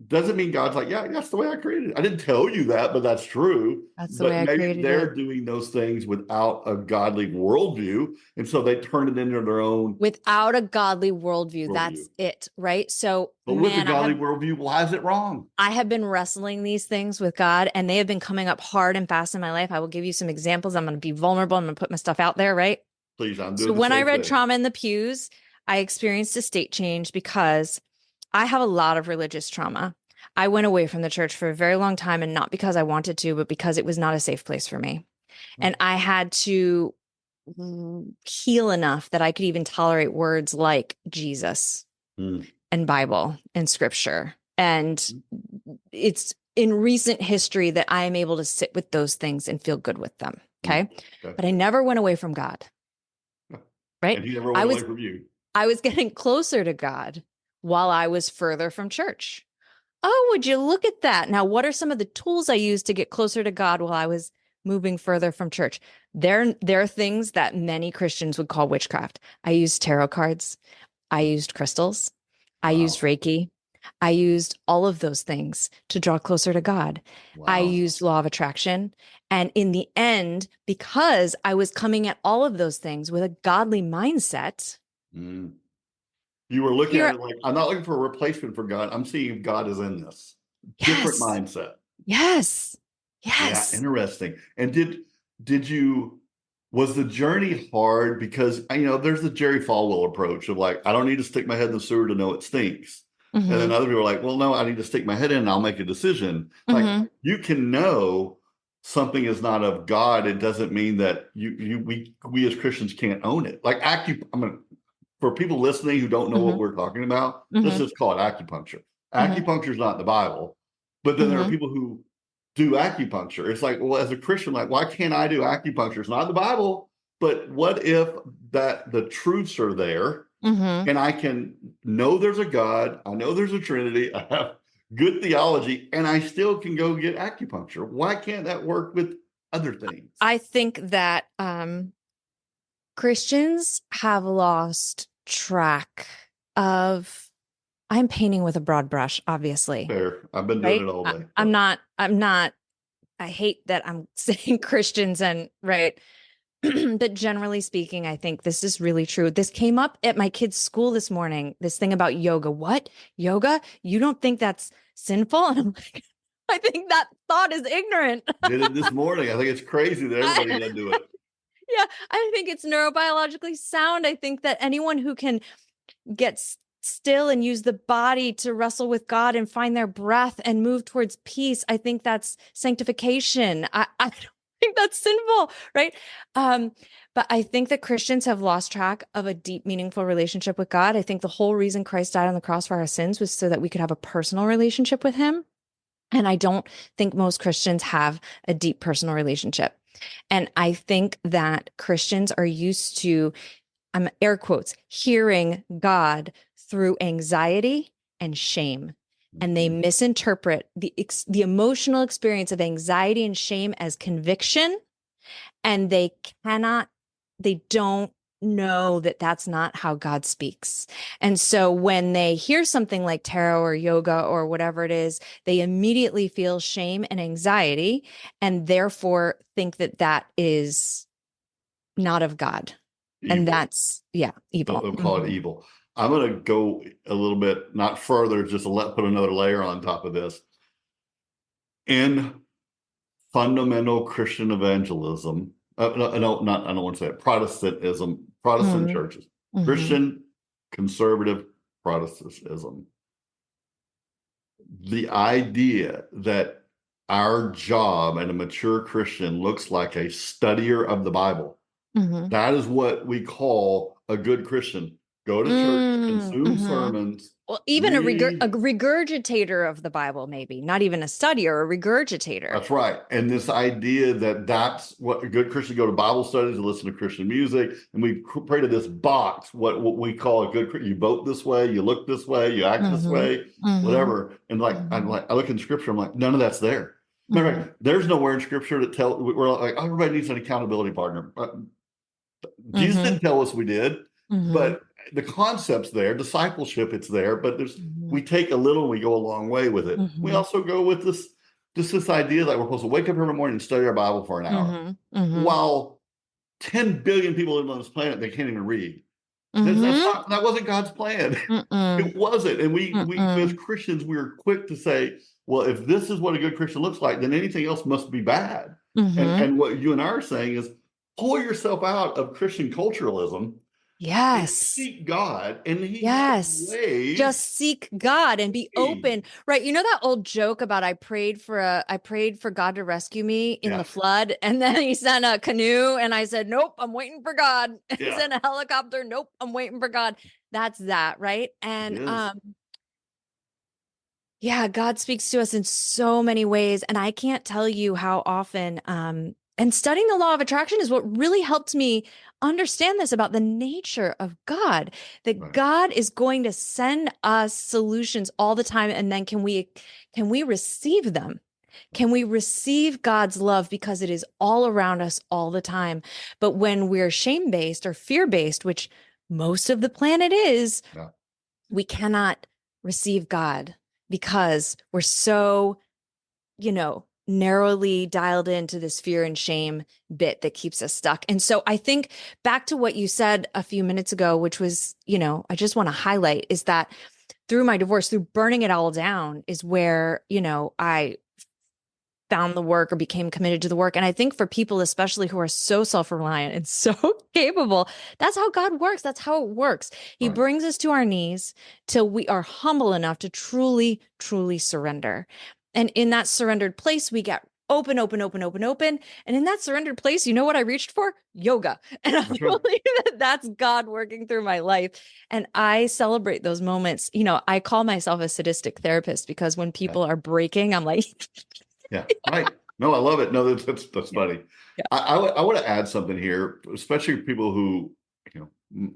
doesn't mean God's like, yeah, that's the way I created it. I didn't tell you that, but that's true. That's the way But I maybe created it. they're doing those things without a godly worldview. And so they turn it into their own Without a godly worldview, worldview. that's it, right? So, But with a man, godly worldview, why is it wrong? I have been wrestling these things with God, and they have been coming up hard and fast in my life. I will give you some examples. I'm going to be vulnerable. I'm going to put my stuff out there, right? Please, I'm So doing the when I same read thing. Trauma in the Pews, I experienced a state change because I have a lot of religious trauma. I went away from the church for a very long time, and not because I wanted to, but because it was not a safe place for me. And I had to heal enough that I could even tolerate words like Jesus Mm. and Bible and scripture. And it's in recent history that I am able to sit with those things and feel good with them. Okay. Okay. But I never went away from God. Right. And he never I went was away from you. I was getting closer to God while I was further from church. Oh, would you look at that? Now, what are some of the tools I used to get closer to God while I was moving further from church? There are things that many Christians would call witchcraft. I used tarot cards. I used crystals. I used Wow. Reiki. I used all of those things to draw closer to God. I Wow. used law of attraction. And in the end, because I was coming at all of those things with a godly mindset, Mm. You were looking at here, it like, I'm not looking for a replacement for God. I'm seeing if God is in this. Different yes, mindset. yes, Yeah, yes. interesting. And did you was the journey hard? Because there's the Jerry Falwell approach of like, I don't need to stick my head in the sewer to know it stinks. And then Mm-hmm, other people are like, well, no, I need to stick my head in and I'll make a decision. Like mm-hmm, you can know something is not of God. It doesn't mean that we as Christians can't own it. Like for people listening who don't know what mm-hmm, we're talking about, let's mm-hmm, just call it acupuncture. mm-hmm, Acupuncture is not in the Bible, but then there are mm-hmm. people who do acupuncture. It's like, well, as a Christian, like, why can't I do acupuncture? It's not in the Bible, but what if that the truths are there Mm-hmm. and I can know there's a God, I know there's a Trinity, I have good theology, and I still can go get acupuncture? Why can't that work with other things? I think that Christians have lost track of, I'm painting with a broad brush, obviously, Fair. I've been doing right? it all day. I'm not, I hate that I'm saying Christians and right. But generally speaking, I think this is really true. This came up at my kids' school this morning, this thing about yoga. What? Yoga? You don't think that's sinful? And I'm like, I think that thought is ignorant. Did it this morning. I think it's crazy that everybody doesn't do it. Yeah, I think it's neurobiologically sound. I think that anyone who can get still and use the body to wrestle with God and find their breath and move towards peace, I think that's sanctification. I don't think that's sinful, right? But I think that Christians have lost track of a deep, meaningful relationship with God. I think the whole reason Christ died on the cross for our sins was so that we could have a personal relationship with him. And I don't think most Christians have a deep personal relationship. And I think that Christians are used to, I'm air quotes, hearing God through anxiety and shame. And they misinterpret the emotional experience of anxiety and shame as conviction. And they don't know that that's not how God speaks. And so when they hear something like tarot or yoga or whatever it is, they immediately feel shame and anxiety and therefore think that that is not of God. Evil. And that's, yeah, evil. They'll call it evil. I'm going to go a little bit, not further, just to put another layer on top of this. In fundamental Christian evangelism, I don't want to say it, Protestantism, Protestant churches, Christian conservative Protestantism. The idea that our job and a mature Christian looks like a studier of the Bible. That is what we call a good Christian. Go to church, consume sermons. Well, even a regurgitator of the Bible, maybe not even a studier, a regurgitator. That's right. And this idea that that's what a good Christian go to Bible studies and listen to Christian music. And we created this box, what we call a good Christian. You vote this way, you look this way, you act this way, whatever. And I look in scripture, I'm like, none of that's there. There's nowhere in scripture that we're like, oh, everybody needs an accountability partner. Jesus didn't tell us we did, but the concept's there, discipleship, it's there, but we take a little and we go a long way with it. We also go with this idea that we're supposed to wake up every morning and study our Bible for an hour. While 10 billion people live on this planet, they can't even read. That wasn't God's plan. It wasn't. And we as Christians, we are quick to say, well, if this is what a good Christian looks like, then anything else must be bad. And what you and I are saying is, pull yourself out of Christian culturalism. Yes. Seek God, and he has ways. Just seek God and be open. Right. You know that old joke about I prayed for God to rescue me in the flood, and then he sent a canoe and I said, nope, I'm waiting for God. He sent a helicopter. Nope, I'm waiting for God. That's that, right? And God speaks to us in so many ways. And I can't tell you how often and studying the law of attraction is what really helped me understand this about the nature of God, that God is going to send us solutions all the time. And then can we receive them? Can we receive God's love because it is all around us all the time? But when we're shame-based or fear-based, which most of the planet is, we cannot receive God because we're so, narrowly dialed into this fear and shame bit that keeps us stuck. And so I think back to what you said a few minutes ago, which was, I just want to highlight is that through my divorce, through burning it all down is where, I found the work or became committed to the work. And I think for people, especially who are so self-reliant and so capable, that's how God works. That's how it works. He brings us to our knees till we are humble enough to truly, truly surrender. And in that surrendered place, we get open. And in that surrendered place, you know what I reached for? Yoga. And I believe that that's God working through my life. And I celebrate those moments. I call myself a sadistic therapist because when people are breaking, I'm like, right. No, I love it. No, that's funny. I want to add something here, especially people who,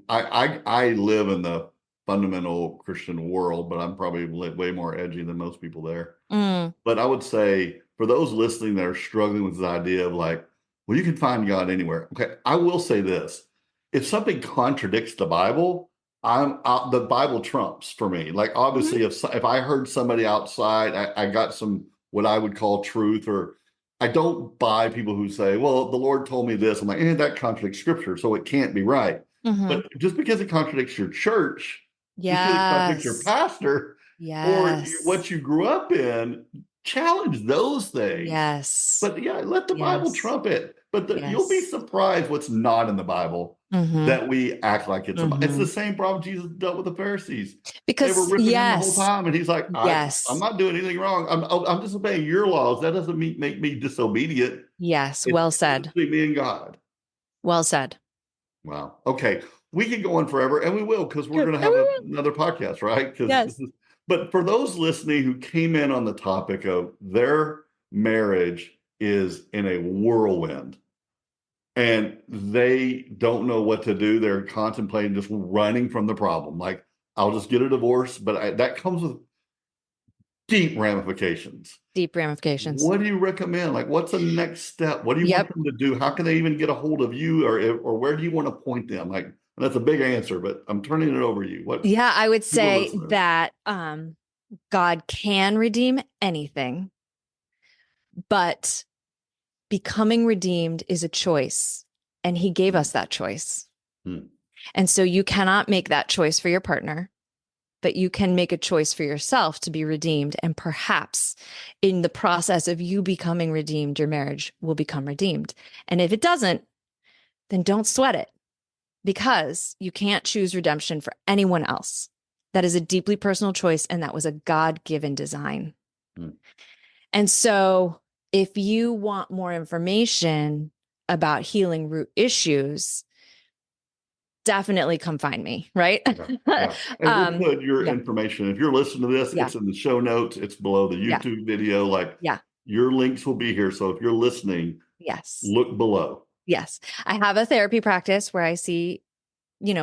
I live in the fundamental Christian world, but I'm probably way more edgy than most people there. But I would say for those listening that are struggling with the idea of like, well, you can find God anywhere. Okay, I will say this: if something contradicts the Bible, the Bible trumps for me. Like obviously, if I heard somebody outside, I got some what I would call truth, or I don't buy people who say, well, the Lord told me this. I'm like, that contradicts scripture, so it can't be right. But just because it contradicts your church, just because it contradicts your Yes. pastor or Yes. what you grew up in, challenge those things. Yes. But yeah, let the Bible Yes. trump it. But you'll be Yes. surprised what's not in the Bible Mm-hmm. that we act like it's Mm-hmm. the same problem Jesus dealt with the Pharisees. They were Because ripping him the whole yes. time, and he's like, I'm Yes. not doing anything wrong. I'm disobeying your laws. That doesn't make me disobedient. Yes. It's Well said. between me and God. Well said. Wow. Okay. We could go on forever, and we will, because we're Sure. going to have another podcast, right? Because this Yes. is, but for those listening who came in on the topic of their marriage is in a whirlwind and they don't know what to do, they're contemplating just running from the problem. Like, I'll just get a divorce, but that comes with deep ramifications. Deep ramifications. What do you recommend? Like, what's the next step? What do you want Yep. them to do? How can they even get a hold of you, or where do you want to point them? Like, that's a big answer, but I'm turning it over to you. What Yeah, I would to the say listeners? that God can redeem anything, but becoming redeemed is a choice, and he gave us that choice. Hmm. And so you cannot make that choice for your partner, but you can make a choice for yourself to be redeemed. And perhaps in the process of you becoming redeemed, your marriage will become redeemed. And if it doesn't, then don't sweat it, because you can't choose redemption for anyone else. That is a deeply personal choice, and that was a God-given design. Hmm. And so if you want more information about healing root issues, definitely come find me, right? Yeah. Yeah. And we'll put your Yeah, information. If you're listening to this, yeah, it's in the show notes. It's below the yeah, YouTube video. Like, yeah, your links will be here. So if you're listening, yes, look below. yes. I have a therapy practice where I see,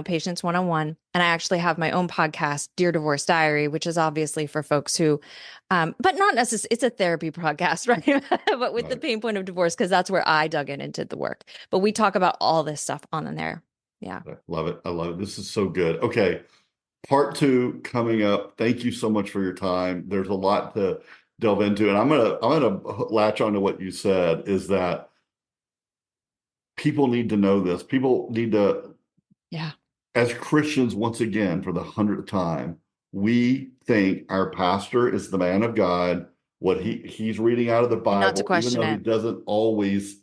patients one-on-one. And I actually have my own podcast, Dear Divorce Diary, which is obviously for folks who, but not necessarily, it's a therapy podcast, right? But with the Right. pain point of divorce, because that's where I dug in and did the work. But we talk about all this stuff on there. Yeah. I love it. I love it. This is so good. Okay. Part two coming up. Thank you so much for your time. There's a lot to delve into, and I'm gonna latch on to what you said, is that people need to know this. People need to, Yeah. as Christians, once again, for the 100th time, we think our pastor is the man of God, what he's reading out of the And not to Bible, even question though he it. doesn't always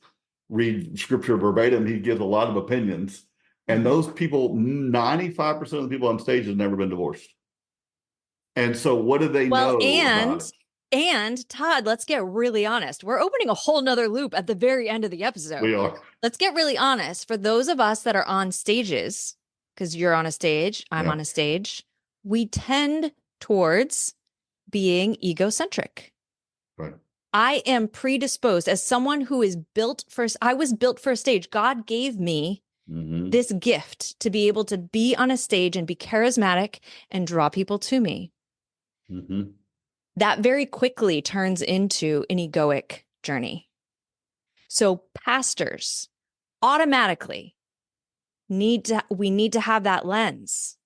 read scripture verbatim, he gives a lot of opinions. And Mhm. those people, 95% of the people on stage has never been divorced. And so what do they Well, know about and it? Todd, let's get really honest. We're opening a whole nother loop at the very end of the episode. We are. Let's get really honest. For those of us that are on stages, because you're on a stage, I'm Yeah. on a stage, we tend towards being egocentric. Right. I am predisposed as someone who is built for, I was built for a stage. God gave me Mm-hmm. this gift to be able to be on a stage and be charismatic and draw people to me. Mm-hmm. That very quickly turns into an egoic journey. So pastors automatically we need to have that lens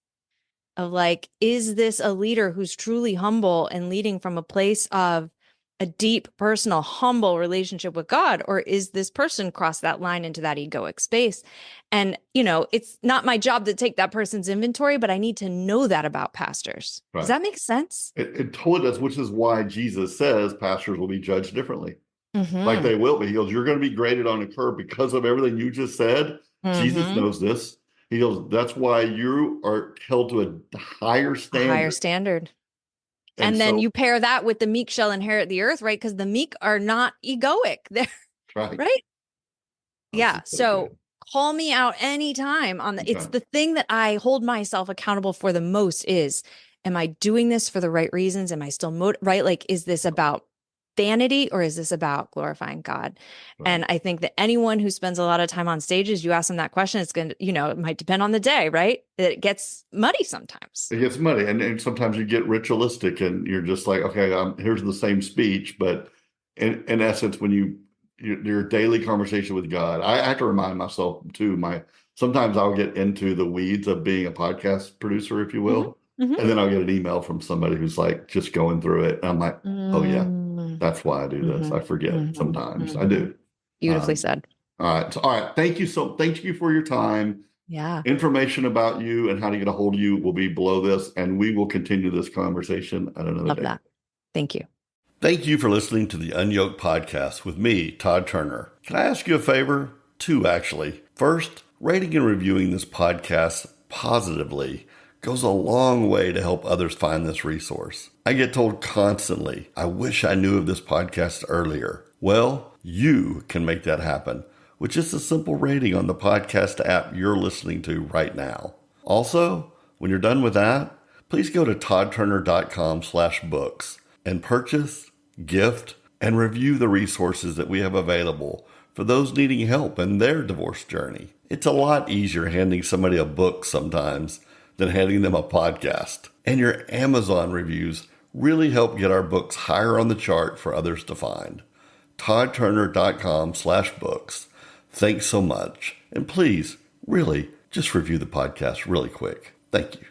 of like, is this a leader who's truly humble and leading from a place of a deep, personal, humble relationship with God? Or is this person cross that line into that egoic space? And, it's not my job to take that person's inventory, but I need to know that about pastors. Does Right. that make sense? It totally does, which is why Jesus says pastors will be judged differently. Like, Mm-hmm. they will be. He goes, you're going to be graded on a curve because of everything you just said. Jesus Mm-hmm. knows this. He goes, that's why you are held to a higher A higher standard. standard. And And then so, you pair that with the meek shall inherit the earth, right? Because the meek are not egoic. They're right. right. Oh, this Yeah. is so So good. call me out anytime on it's Okay. the thing that I hold myself accountable for the most is, am I doing this for the right reasons? Am I still right? Like, is this about vanity or is this about glorifying God? Right. And I think that anyone who spends a lot of time on stages, you ask them that question, it's going to, it might depend on the day, right? It gets muddy sometimes. It gets muddy, and sometimes you get ritualistic, and you're just like, okay, here's the same speech, but in essence, when your daily conversation with God, I have to remind myself too. Sometimes I'll get into the weeds of being a podcast producer, if you Mm-hmm. will, Mm-hmm. and then I'll get an email from somebody who's like just going through it, and I'm like, oh yeah, That's why I do this. I forget sometimes. I do. Beautifully said. All right. All right. Thank you for your time. Yeah. Information about you and how to get a hold of you will be below this, and we will continue this conversation at another Love day. that. Thank you. Thank you for listening to the UnYoked podcast with me, Todd Turner. Can I ask you a favor? Two, actually. First, rating and reviewing this podcast positively goes a long way to help others find this resource. I get told constantly, I wish I knew of this podcast earlier. Well, you can make that happen with just a simple rating on the podcast app you're listening to right now. Also, when you're done with that, please go to toddturner.com/books and purchase, gift, and review the resources that we have available for those needing help in their divorce journey. It's a lot easier handing somebody a book sometimes than handing them a podcast. And your Amazon reviews really help get our books higher on the chart for others to find. toddturner.com/books. Thanks so much. And please, really, just review the podcast really quick. Thank you.